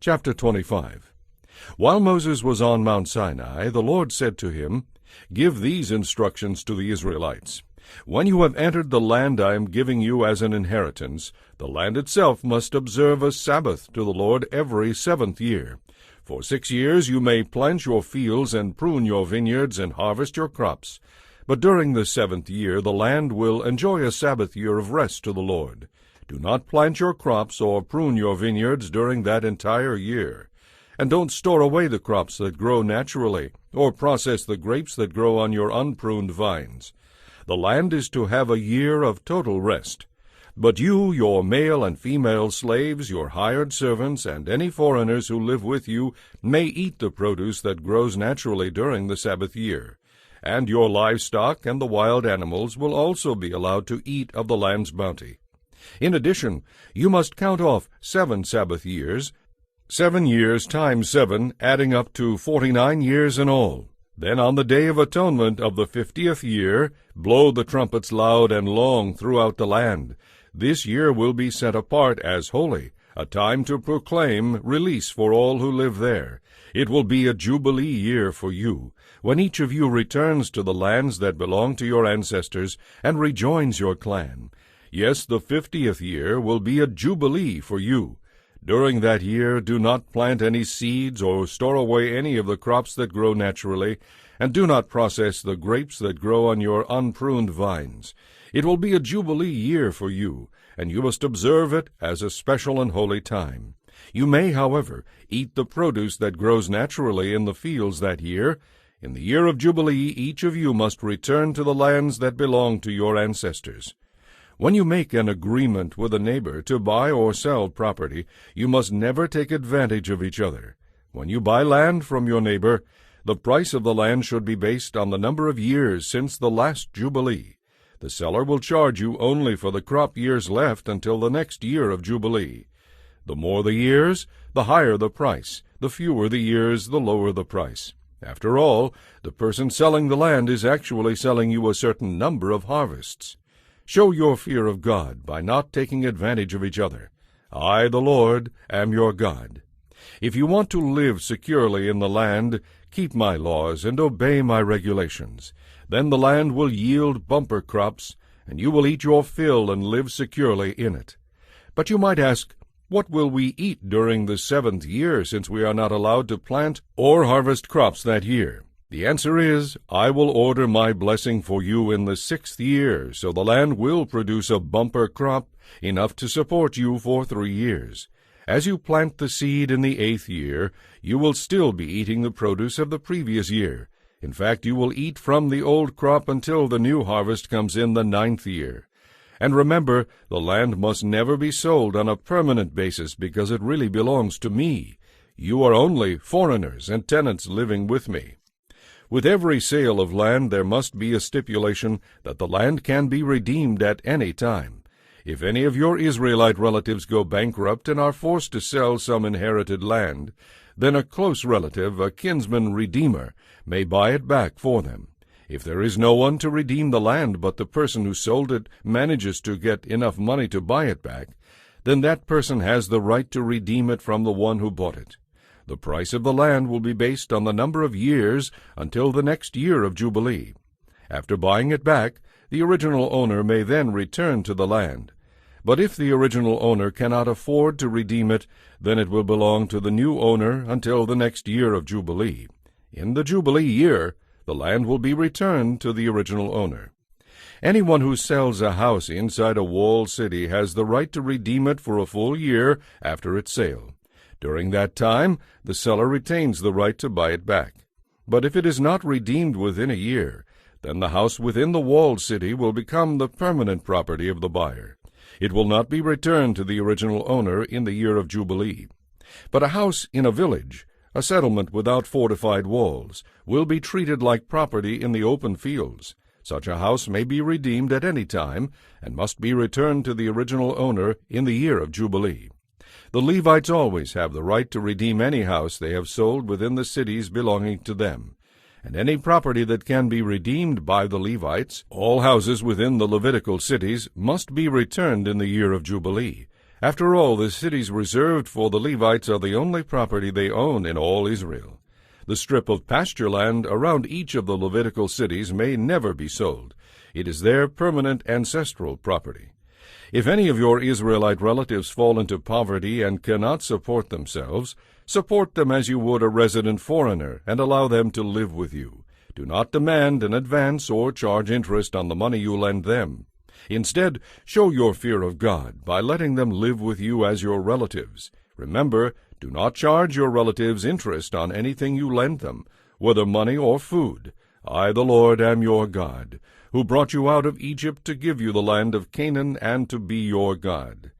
Chapter 25. While Moses was on Mount Sinai, the Lord said to him, "Give these instructions to the Israelites. When you have entered the land I am giving you as an inheritance, the land itself must observe a Sabbath to the Lord every 7th year. For 6 years you may plant your fields and prune your vineyards and harvest your crops. But during the 7th year the land will enjoy a Sabbath year of rest to the Lord. Do not plant your crops or prune your vineyards during that entire year. And don't store away the crops that grow naturally, or process the grapes that grow on your unpruned vines. The land is to have a year of total rest. But you, your male and female slaves, your hired servants, and any foreigners who live with you may eat the produce that grows naturally during the Sabbath year. And your livestock and the wild animals will also be allowed to eat of the land's bounty. In addition, you must count off 7 Sabbath years, 7 years times 7, adding up to 49 years in all. Then on the Day of Atonement of the 50th year, blow the trumpets loud and long throughout the land. This year will be set apart as holy, a time to proclaim release for all who live there. It will be a jubilee year for you, when each of you returns to the lands that belong to your ancestors and rejoins your clan. Yes, the 50th year will be a jubilee for you. During that year do not plant any seeds or store away any of the crops that grow naturally, and do not process the grapes that grow on your unpruned vines. It will be a jubilee year for you, and you must observe it as a special and holy time. You may, however, eat the produce that grows naturally in the fields that year. In the year of jubilee each of you must return to the lands that belong to your ancestors. When you make an agreement with a neighbor to buy or sell property, you must never take advantage of each other. When you buy land from your neighbor, the price of the land should be based on the number of years since the last jubilee. The seller will charge you only for the crop years left until the next year of jubilee. The more the years, the higher the price. The fewer the years, the lower the price. After all, the person selling the land is actually selling you a certain number of harvests. Show your fear of God by not taking advantage of each other. I, the Lord, am your God. If you want to live securely in the land, keep my laws and obey my regulations. Then the land will yield bumper crops, and you will eat your fill and live securely in it. But you might ask, what will we eat during the 7th year, since we are not allowed to plant or harvest crops that year? The answer is, I will order my blessing for you in the 6th year, so the land will produce a bumper crop, enough to support you for 3 years. As you plant the seed in the 8th year, you will still be eating the produce of the previous year. In fact, you will eat from the old crop until the new harvest comes in the 9th year. And remember, the land must never be sold on a permanent basis because it really belongs to me. You are only foreigners and tenants living with me. With every sale of land there must be a stipulation that the land can be redeemed at any time. If any of your Israelite relatives go bankrupt and are forced to sell some inherited land, then a close relative, a kinsman redeemer, may buy it back for them. If there is no one to redeem the land but the person who sold it manages to get enough money to buy it back, then that person has the right to redeem it from the one who bought it. The price of the land will be based on the number of years until the next year of Jubilee. After buying it back, the original owner may then return to the land. But if the original owner cannot afford to redeem it, then it will belong to the new owner until the next year of Jubilee. In the Jubilee year, the land will be returned to the original owner. Anyone who sells a house inside a walled city has the right to redeem it for a full year after its sale. During that time, the seller retains the right to buy it back. But if it is not redeemed within a year, then the house within the walled city will become the permanent property of the buyer. It will not be returned to the original owner in the year of Jubilee. But a house in a village, a settlement without fortified walls, will be treated like property in the open fields. Such a house may be redeemed at any time, and must be returned to the original owner in the year of Jubilee. The Levites always have the right to redeem any house they have sold within the cities belonging to them. And any property that can be redeemed by the Levites, all houses within the Levitical cities, must be returned in the year of Jubilee. After all, the cities reserved for the Levites are the only property they own in all Israel. The strip of pasture land around each of the Levitical cities may never be sold. It is their permanent ancestral property. If any of your Israelite relatives fall into poverty and cannot support themselves, support them as you would a resident foreigner, and allow them to live with you. Do not demand an advance or charge interest on the money you lend them. Instead, show your fear of God by letting them live with you as your relatives. Remember, do not charge your relatives interest on anything you lend them, whether money or food. I, the Lord, am your God, who brought you out of Egypt to give you the land of Canaan and to be your God.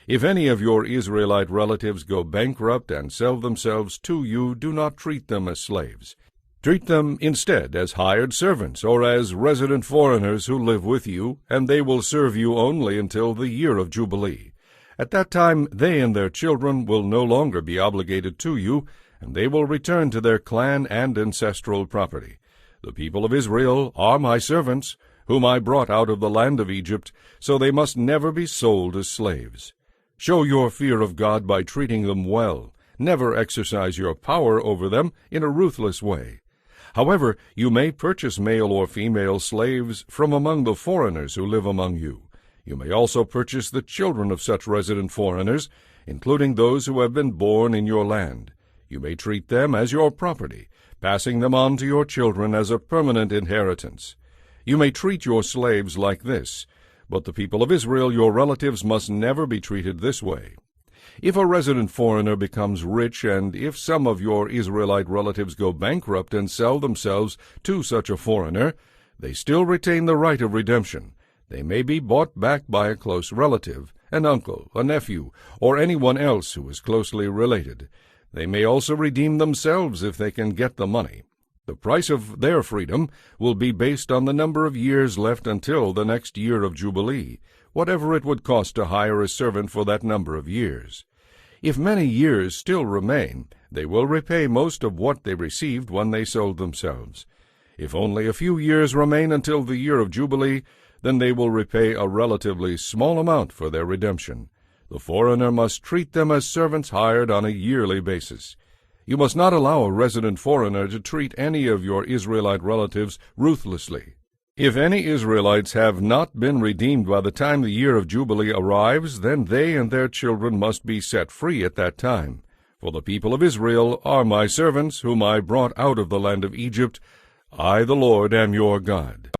If any of your Israelite relatives go bankrupt and sell themselves to you, do not treat them as slaves. Treat them instead as hired servants or as resident foreigners who live with you, and they will serve you only until the year of Jubilee. At that time they and their children will no longer be obligated to you, and they will return to their clan and ancestral property. The people of Israel are my servants, whom I brought out of the land of Egypt, so they must never be sold as slaves. Show your fear of God by treating them well. Never exercise your power over them in a ruthless way. However, you may purchase male or female slaves from among the foreigners who live among you. You may also purchase the children of such resident foreigners, including those who have been born in your land. You may treat them as your property, passing them on to your children as a permanent inheritance. You may treat your slaves like this, but the people of Israel, your relatives, must never be treated this way. If a resident foreigner becomes rich, and if some of your Israelite relatives go bankrupt and sell themselves to such a foreigner, they still retain the right of redemption. They may be bought back by a close relative, an uncle, a nephew, or anyone else who is closely related. They may also redeem themselves if they can get the money. The price of their freedom will be based on the number of years left until the next year of Jubilee, whatever it would cost to hire a servant for that number of years. If many years still remain, they will repay most of what they received when they sold themselves. If only a few years remain until the year of Jubilee, then they will repay a relatively small amount for their redemption. The foreigner must treat them as servants hired on a yearly basis. You must not allow a resident foreigner to treat any of your Israelite relatives ruthlessly. If any Israelites have not been redeemed by the time the year of Jubilee arrives, then they and their children must be set free at that time. For the people of Israel are my servants, whom I brought out of the land of Egypt. I, the Lord, am your God.